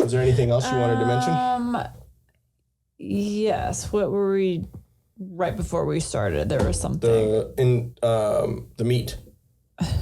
Is there anything else you wanted to mention? Yes. What were we right before we started? There was something. The meat.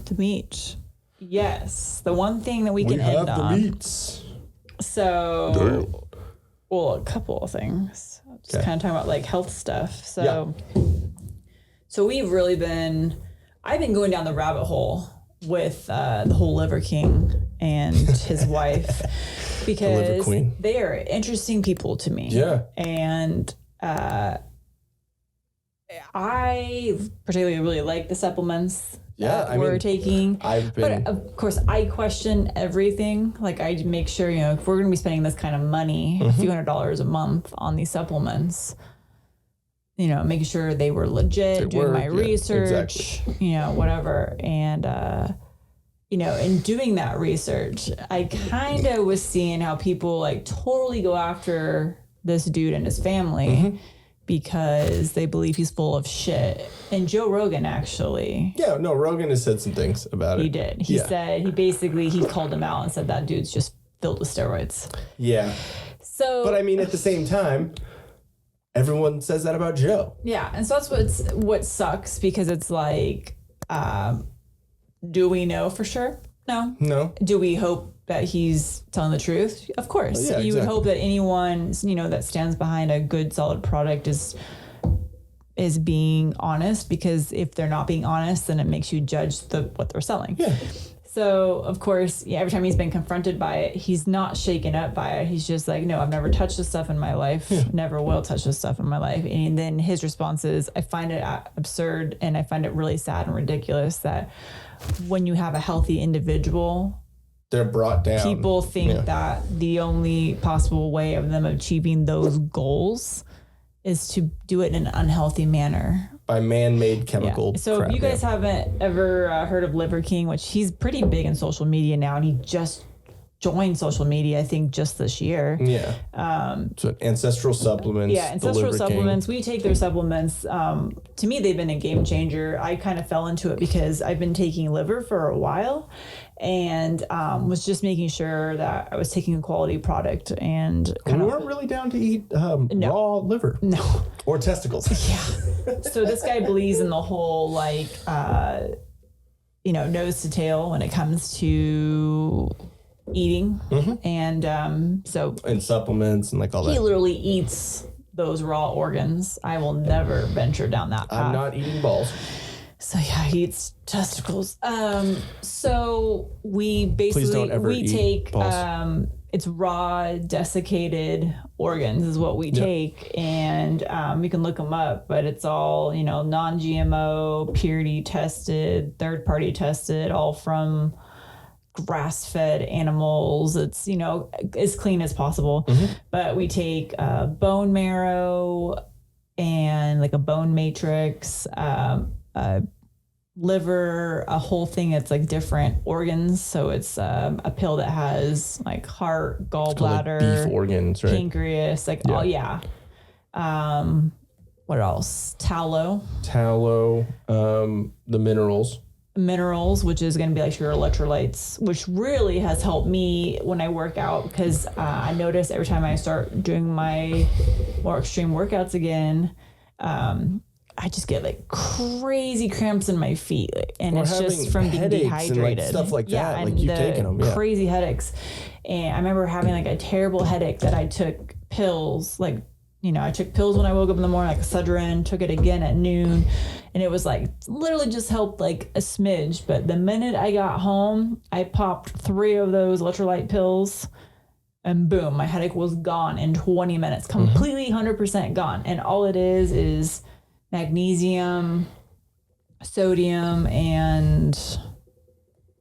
The meat. Yes. The one thing that we can end on. We have the meats. So, well, a couple of things. Just kind of talking about like health stuff. So we've really I've been going down the rabbit hole with the whole Liver King and his wife because they are interesting people to me. Yeah. And I particularly really like the supplements that we're taking. But of course, I question everything. Like I make sure, if we're going to be spending this kind of money, a few $100s a month on these supplements, making sure they were legit, doing my research, whatever. And, in doing that research, I kind of was seeing how people like totally go after this dude and his family because they believe he's full of shit. And Joe Rogan actually. Yeah, no, Rogan has said some things about it. He did. He said, he called him out and said that dude's just filled with steroids. Yeah. So. But I mean, at the same time, everyone says that about Joe. Yeah, and so that's what sucks because it's like, do we know for sure? No. No. Do we hope that he's telling the truth? Of course. Well, you would hope that anyone, that stands behind a good, solid product is being honest, because if they're not being honest, then it makes you judge what they're selling. Yeah. So, of course, every time he's been confronted by it, he's not shaken up by it. He's just like, no, I've never touched this stuff in my life. Yeah. Never will touch this stuff in my life. And then his response is, I find it absurd and I find it really sad and ridiculous that when you have a healthy individual, they're brought down. People think that the only possible way of them achieving those goals is to do it in an unhealthy manner. By man-made chemical crap. So if you guys haven't ever heard of Liver King, which he's pretty big in social media now, and he just joined social media, I think, just this year. Yeah. So ancestral supplements. Yeah, ancestral supplements. We take their supplements. To me, they've been a game changer. I kind of fell into it because I've been taking liver for a while and was just making sure that I was taking a quality product. And we weren't really down to eat raw liver. No. Or testicles. Yeah. So this guy believes in the whole, like, nose to tail when it comes to eating. And and supplements and like all that. He literally eats those raw organs. I will never venture down that path. I'm not eating balls. So yeah, he eats testicles. So we basically take balls. It's raw desiccated organs is what we take, and you can look them up, but it's all non-GMO, purity tested, third party tested, all from grass-fed animals. It's as clean as possible. But we take bone marrow and like a bone matrix, liver, a whole thing. It's like different organs. So it's a pill that has like heart, gallbladder, like beef organs, right? Pancreas, like all what else? Tallow, the minerals, which is going to be like your electrolytes, which really has helped me when I work out, because I notice every time I start doing my more extreme workouts again, I just get like crazy cramps in my feet, and it's just from being dehydrated and like stuff like that. And like you've taken them, crazy headaches. And I remember having like a terrible headache that I took pills, like I took pills when I woke up in the morning, like Excedrin, took it again at noon, and it was like literally just helped like a smidge. But the minute I got home, I popped 3 of those electrolyte pills, and boom, my headache was gone in 20 minutes, completely 100% gone. And all it is magnesium, sodium, and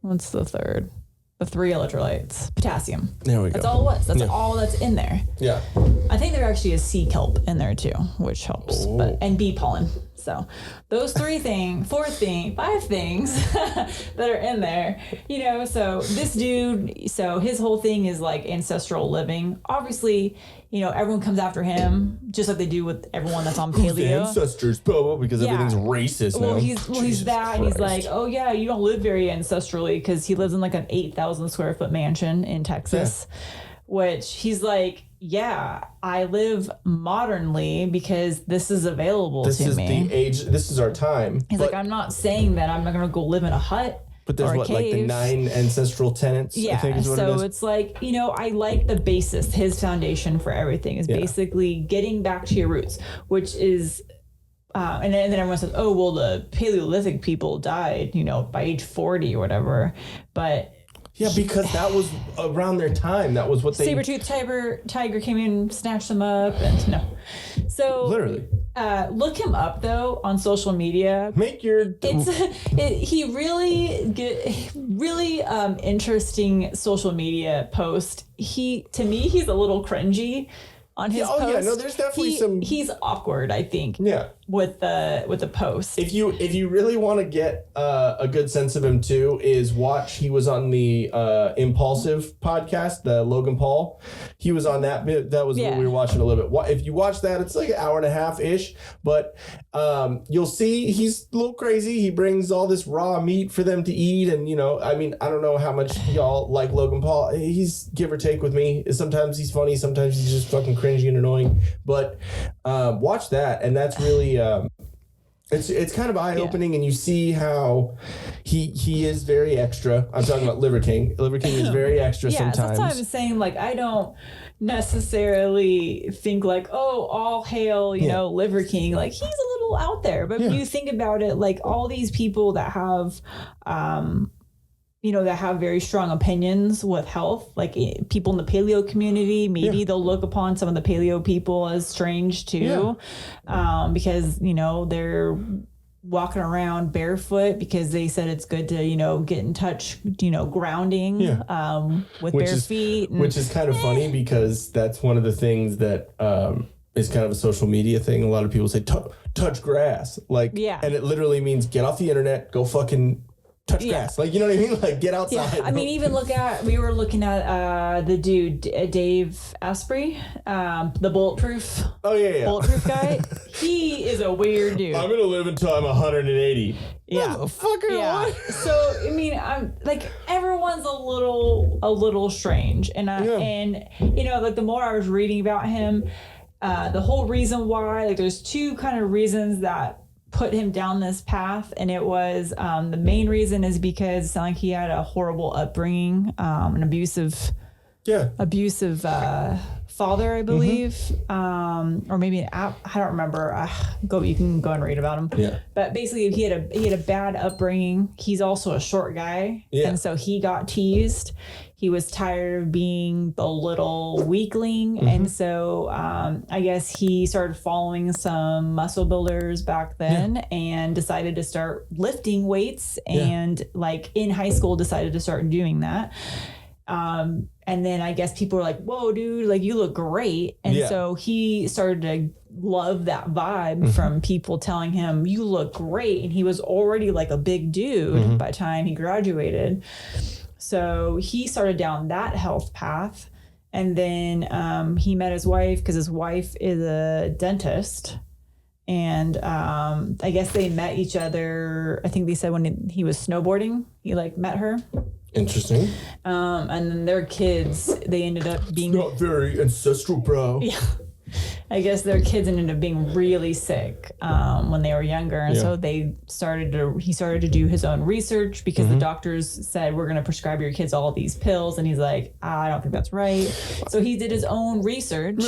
what's the third? The 3 electrolytes. Potassium. There we go. That's all it was. That's all that's in there. Yeah. I think there actually is sea kelp in there too, which helps. And bee pollen. So those 4 things, 5 things that are in there, so this dude, so his whole thing is like ancestral living. Obviously, everyone comes after him just like they do with everyone that's on paleo. Ancestors, because everything's racist now. He's that, and he's like, oh yeah, you don't live very ancestrally, because he lives in like an 8,000 square foot mansion in Texas. Yeah. which he's like, yeah, I live modernly because this is available to me. This is the age. This is our time. He's like, I'm not saying that I'm not going to go live in a hut. But there's like the 9 ancestral tenets, I think is what it is. So it's like, I like the basis, his foundation for everything is basically getting back to your roots, which is, and then everyone says, oh, well, the Paleolithic people died, by age 40 or whatever. But yeah, because that was around their time. That was what they... Saber-toothed tiger came in, snatched them up, and no. So... Literally. Look him up, though, on social media. He really interesting social media post. To me, he's a little cringy on his post. Oh, yeah, no, there's definitely he's awkward, I think. Yeah. With the post. If you really want to get a good sense of him too, is watch. He was on the Impulsive podcast, the Logan Paul. He was on that. That was what we were watching a little bit. If you watch that, it's like an hour and a half ish. But you'll see he's a little crazy. He brings all this raw meat for them to eat, and I don't know how much y'all like Logan Paul. He's give or take with me. Sometimes he's funny, sometimes he's just fucking cringy and annoying. But watch that, and that's really. It's kind of eye-opening, and you see how he is very extra. I'm talking about Liver King. Liver King is very extra sometimes. That's what I'm saying. Like, I don't necessarily think like, oh, all hail, Liver King. Like, he's a little out there. But when you think about it, like all these people that have that have very strong opinions with health, like people in the paleo community, maybe they'll look upon some of the paleo people as strange too, because, they're walking around barefoot because they said it's good to, get in touch, grounding with bare feet. Which is kind of funny because that's one of the things that is kind of a social media thing. A lot of people say, touch grass. Like, and it literally means get off the internet, go fucking touch grass. Like, you know what I mean? Like, get outside. Yeah. I mean, even we were looking at the dude, Dave Asprey, the bulletproof. Oh, yeah. Bulletproof guy. He is a weird dude. I'm going to live until I'm 180. Yeah. Motherfucker. Yeah. So, I mean, I'm like, everyone's a little strange. And, like the more I was reading about him, the whole reason why, like there's two kind of reasons that put him down this path, and it was the main reason is because it sounded like he had a horrible upbringing, an abusive father, I believe, or maybe I don't remember. You can go and read about him. Yeah. But basically, he had a bad upbringing. He's also a short guy, and so he got teased. He was tired of being the little weakling. And so I guess he started following some muscle builders back then and decided to start lifting weights and like in high school decided to start doing that. And then I guess people were like, whoa, dude, like you look great. And so he started to love that vibe from people telling him, you look great. And he was already like a big dude by the time he graduated. So he started down that health path, and then he met his wife because his wife is a dentist, and I guess they met each other. I think they said when he was snowboarding, he like met her. Interesting. And then their kids, they ended up being not very ancestral, bro. Yeah. I guess their kids ended up being really sick when they were younger. And so he started to do his own research because the doctors said, we're going to prescribe your kids all these pills. And he's like, I don't think that's right. So he did his own research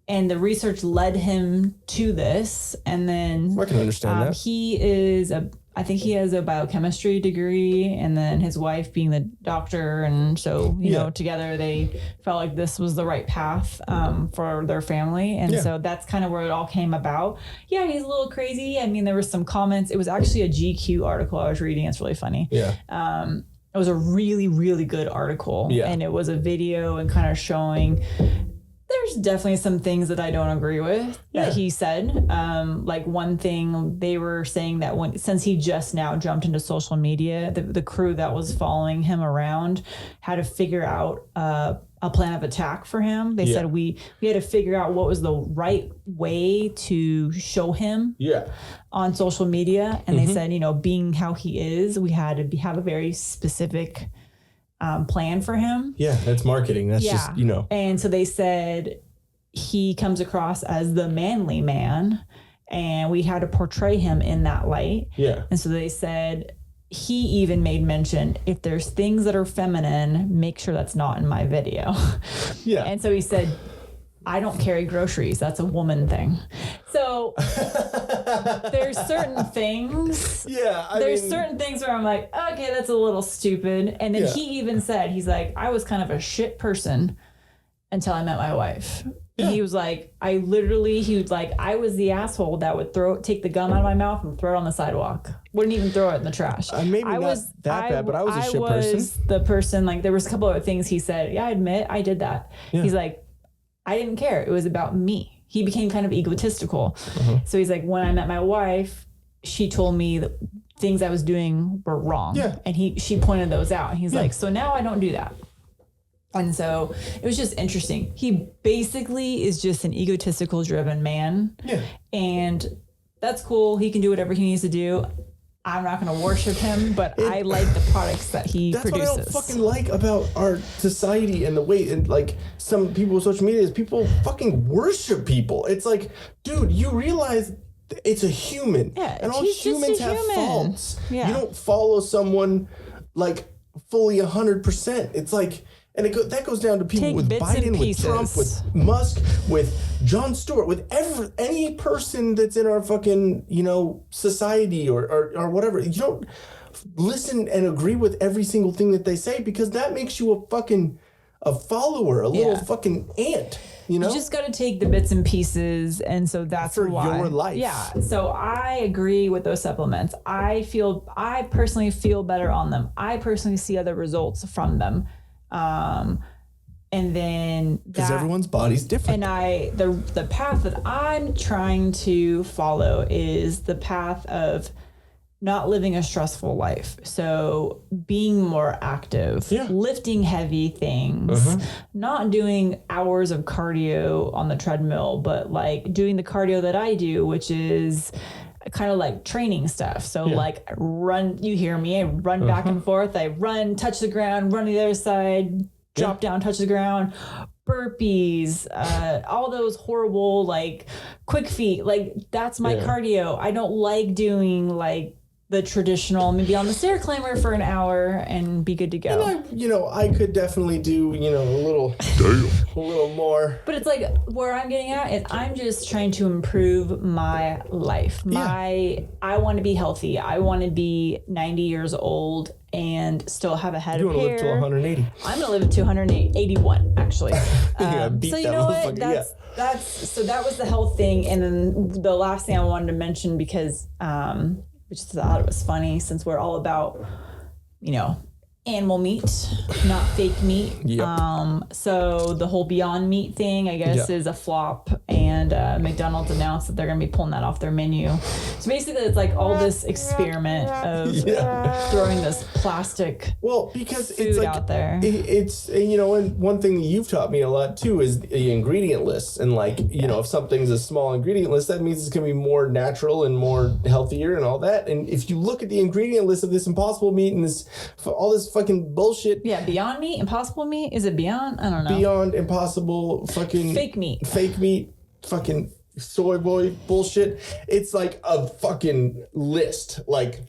and the research led him to this. And then I can understand that. I think he has a biochemistry degree, and then his wife being the doctor. And so, you know, together they felt like this was the right path for their family. And so that's kind of where it all came about. Yeah, he's a little crazy. I mean, there were some comments. It was actually a GQ article I was reading. It's really funny. Yeah. It was a really, really good article. Yeah. And it was a video and kind of showing... There's definitely some things that I don't agree with that he said. Like one thing they were saying that since he just now jumped into social media, the crew that was following him around had to figure out a plan of attack for him. They said we had to figure out what was the right way to show him on social media. And they said, you know, being how he is, we had to have a very specific plan for him. Yeah, that's marketing. That's just, And so they said he comes across as the manly man, and we had to portray him in that light. Yeah. And so they said he even made mention, if there's things that are feminine, make sure that's not in my video. Yeah. And so he said, I don't carry groceries. That's a woman thing. So there's certain things. Yeah. There's certain things where I'm like, okay, that's a little stupid. And then he even said, he's like, I was kind of a shit person until I met my wife. Yeah. He was like, I was the asshole that would take the gum out of my mouth and throw it on the sidewalk. Wouldn't even throw it in the trash. Maybe not that bad, but I was a shit person. I was the person, like, there was a couple of things he said. Yeah, I admit I did that. Yeah. He's like, I didn't care. It was about me. He became kind of egotistical. Uh-huh. So he's like, when I met my wife, she told me that things I was doing were wrong. Yeah. And she pointed those out. And he's like, so now I don't do that. And so it was just interesting. He basically is just an egotistical driven man. Yeah. And that's cool. He can do whatever he needs to do. I'm not going to worship him, but I like the products that he produces. That's what I don't fucking like about our society and the way, and like some people with social media, is people fucking worship people. It's like, dude, you realize it's a human. Yeah, and all humans have faults. Yeah. You don't follow someone like fully 100%. It's like, and that goes down to people with Biden, with Trump, with Musk, with Jon Stewart, with any person that's in our fucking, society or whatever. You don't listen and agree with every single thing that they say, because that makes you a follower, a little fucking ant. You just got to take the bits and pieces, and so that's for why. Your life. Yeah, so I agree with those supplements. I personally feel better on them. I personally see other results from them. And then because everyone's body's different, and the path that I'm trying to follow is the path of not living a stressful life. So being more active, lifting heavy things, not doing hours of cardio on the treadmill, but like doing the cardio that I do, which is kind of like training stuff. So like run, you hear me, I run back and forth. I run, touch the ground, run to the other side, drop down, touch the ground, burpees, all those horrible, like quick feet. Like that's my cardio. I don't like doing like the traditional, maybe on the stair climber for an hour and be good to go. And I could definitely do, a little more. But it's like where I'm getting at is I'm just trying to improve my life. I want to be healthy. I want to be 90 years old and still have a head of hair. You want to live to 180. I'm going to live to 181, actually. So you know what? So that was the health thing. And then the last thing I wanted to mention, because we just thought it was funny, since we're all about, animal meat, not fake meat. Yep. So the whole Beyond Meat thing, I guess, is a flop, and McDonald's announced that they're going to be pulling that off their menu. So basically, it's like all this experiment of throwing this plastic because food it's like, out there. It's, and one thing that you've taught me a lot too is the ingredient lists, and like, if something's a small ingredient list, that means it's going to be more natural and more healthier and all that. And if you look at the ingredient list of this Impossible Meat and all this fucking bullshit. Yeah, Beyond Meat, Impossible Meat. Is it Beyond? I don't know. Beyond, Impossible, fucking fake meat, fucking soy boy bullshit. It's like a fucking list. Like,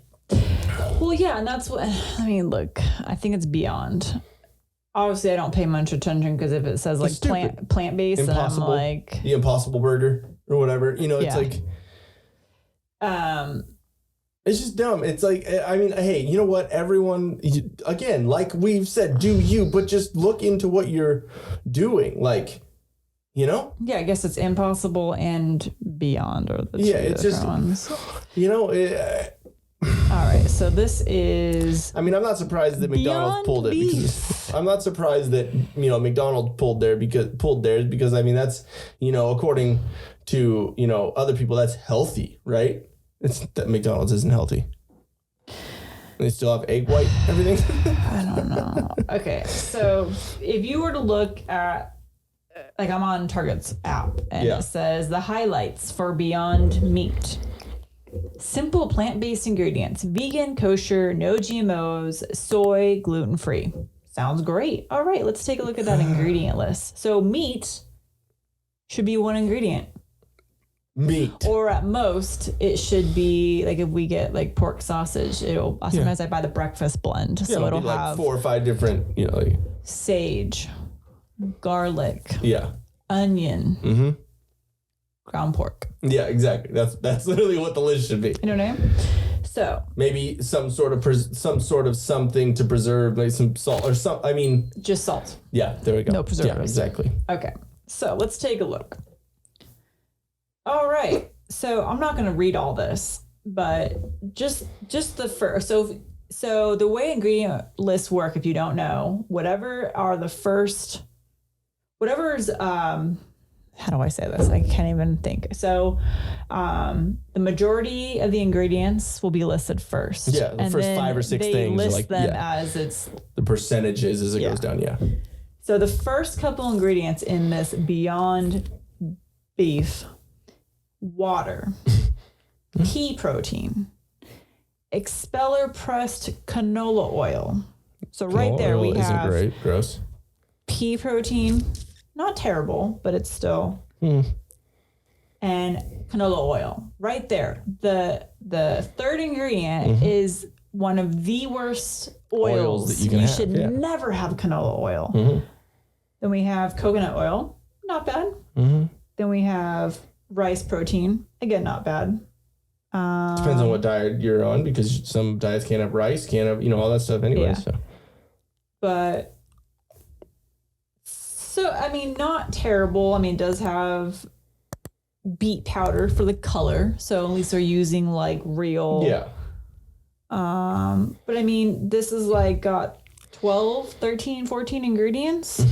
well, yeah, and that's what I mean. Look, I think it's Beyond. Obviously, I don't pay much attention, because if it says like plant based, then I'm like the Impossible Burger or whatever. It's like, it's just dumb. It's like, I mean, hey, you know what? Everyone, again, like we've said, do you, but just look into what you're doing. Like, Yeah, I guess it's Impossible and Beyond are the two it's just ones. All right, so this is... I mean, I'm not surprised that McDonald's pulled it. Because I'm not surprised that, McDonald's pulled theirs because, I mean, that's, according to, other people, that's healthy, right? It's that McDonald's isn't healthy. They still have egg white, everything. I don't know. Okay, so if you were to look at, like, I'm on Target's app, and it says the highlights for Beyond Meat. Simple plant-based ingredients: vegan, kosher, no GMOs, soy, gluten-free. Sounds great. All right, let's take a look at that ingredient list. So meat should be one ingredient. Meat. Or at most, it should be like if we get like pork sausage, sometimes I buy the breakfast blend. So it'll have 4 or 5 different, sage, garlic, onion, ground pork. Yeah, exactly. That's literally what the list should be. You know what I mean? So maybe some sort of something to preserve, like some salt or some. I mean, just salt. Yeah, there we go. No preservatives. Yeah, exactly. Okay, so let's take a look. All right, so I'm not going to read all this, but just the first. So the way ingredient lists work, if you don't know, whatever's how do I say this? I can't even think. So the majority of the ingredients will be listed first. Yeah, the first 5 or 6 things. They list them as it's... The percentages as it goes down, So the first couple ingredients in this Beyond Beef: water, pea protein, expeller pressed canola oil. So right there we have... Isn't great. Gross. Pea protein... Not terrible, but it's still. And canola oil. Right there. The third ingredient is one of the worst oils that you should never have canola oil. Then we have coconut oil. Not bad. Then we have rice protein. Again, not bad. Depends on what diet you're on, because some diets can't have rice, can't have, all that stuff anyway. So. But... So, I mean, not terrible. I mean, it does have beet powder for the color. So at least they're using like real. Yeah. But I mean, this is like got 12, 13, 14 ingredients.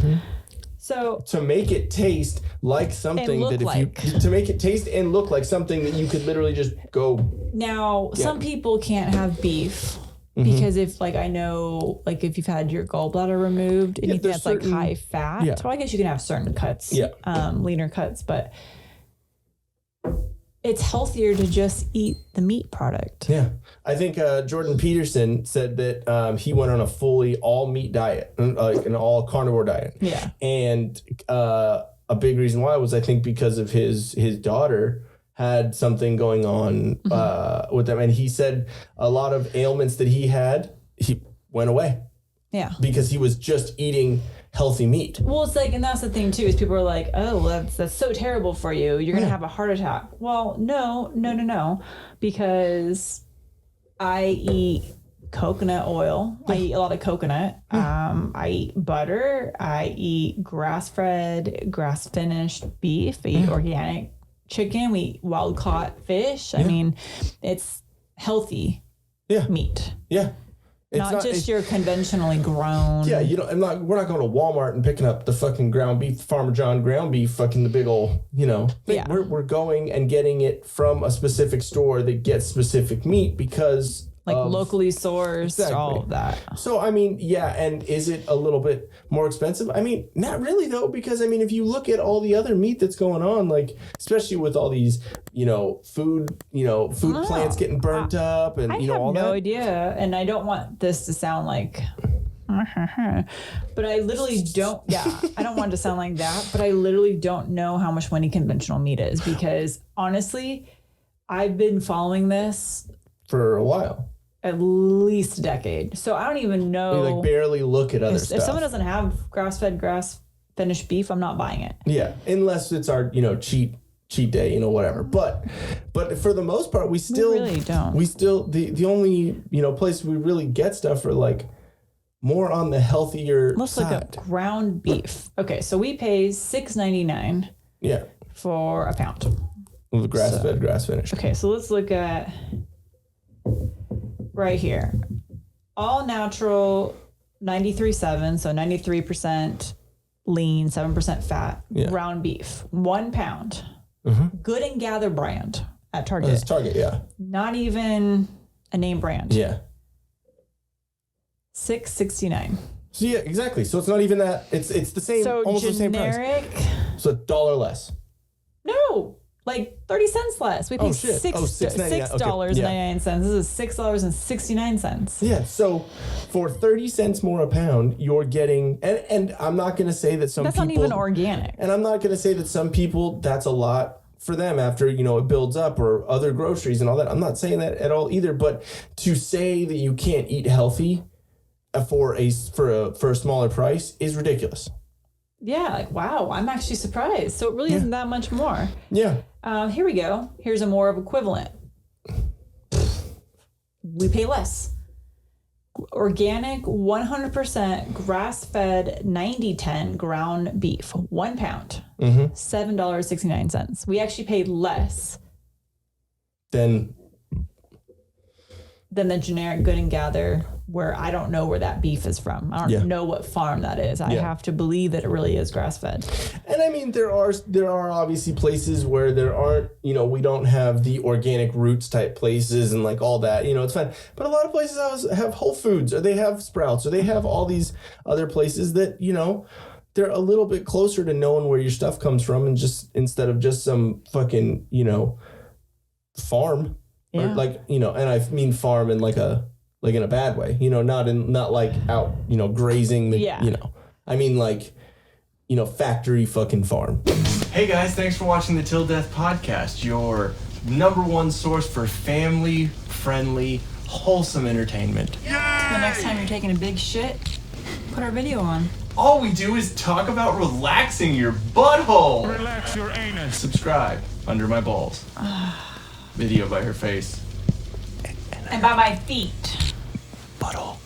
So to make it taste like something to make it taste and look like something that you could literally just go. Now, some people can't have beef. Because if if you've had your gallbladder removed, anything that's like high fat, well, I guess you can have certain cuts, leaner cuts, but it's healthier to just eat the meat product. Yeah. I think Jordan Peterson said that he went on a fully all meat diet, like an all carnivore diet. Yeah. And a big reason why was, I think, because of his daughter had something going on with them. And he said a lot of ailments that he went away. Yeah. Because he was just eating healthy meat. Well, it's like, and that's the thing too, is people are like, oh, that's so terrible for you. You're going to have a heart attack. Well, no. Because I eat coconut oil. I eat a lot of coconut. I eat butter. I eat grass-fed, grass-finished beef. I eat organic chicken. We eat wild-caught fish. I mean, it's healthy meat. Yeah. It's not just your conventionally grown. Yeah, we're not going to Walmart and picking up the fucking ground beef, Farmer John ground beef, fucking the big old, We're going and getting it from a specific store that gets specific meat because locally sourced, all of that. So, I mean, and is it a little bit more expensive? I mean, not really, though, because, I mean, if you look at all the other meat that's going on, like, especially with all these, food plants getting burnt up and, all that. I have no idea, and I don't want this to sound like... but I literally don't... Yeah, I don't want it to sound like that, but I literally don't know how much money conventional meat is because, honestly, I've been following this... For a while. At least a decade. So I don't even know. You barely look at other stuff. If someone doesn't have grass-fed, grass-finished beef, I'm not buying it. Yeah, unless it's our cheat day, whatever. But for the most part, we really don't. We still the only place we really get stuff are like more on the healthier Let's side. look at ground beef. Okay, so we pay $6.99. Yeah. For a pound. With grass-fed, grass-finished. Okay, so let's look at. Right here. All natural, 93.7, so 93% lean, 7% fat, ground beef, 1 pound. Good and Gather brand at Target. It's Target, yeah. Not even a name brand. Yeah. $6.69. So yeah, exactly. So it's not even that. It's the same, almost generic, the same price. So $1 less. No. like 30 cents less. We paid $6.99. This is $6.69. Yeah, so for 30 cents more a pound, you're getting, and I'm not going to say that that's not even organic. And I'm not going to say that some people, that's a lot for them after, it builds up, or other groceries and all that. I'm not saying that at all either, but to say that you can't eat healthy for a smaller price is ridiculous. Yeah, like, wow, I'm actually surprised. So it really isn't that much more. Yeah. Here we go. Here's a more of equivalent. We pay less. Organic, 100% grass-fed 90-10 ground beef, 1 pound, $7.69. We actually paid less than the generic Good and Gather, where I don't know where that beef is from. I don't know what farm that is. I have to believe that it really is grass-fed. And I mean, there are obviously places where there aren't, we don't have the organic roots type places and like all that, it's fine. But a lot of places have Whole Foods, or they have Sprouts, or they have all these other places that, they're a little bit closer to knowing where your stuff comes from, and just instead of just some fucking, farm. Yeah. Or like, and I mean farm in like in a bad way, not like out, grazing the, I mean like, factory fucking farm. Hey guys, thanks for watching the Till Death Podcast, your #1 source for family-friendly, wholesome entertainment. Yay! The next time you're taking a big shit, put our video on. All we do is talk about relaxing your butthole. Relax your anus. Subscribe under my balls. Video by her face. And by my feet. Butthole.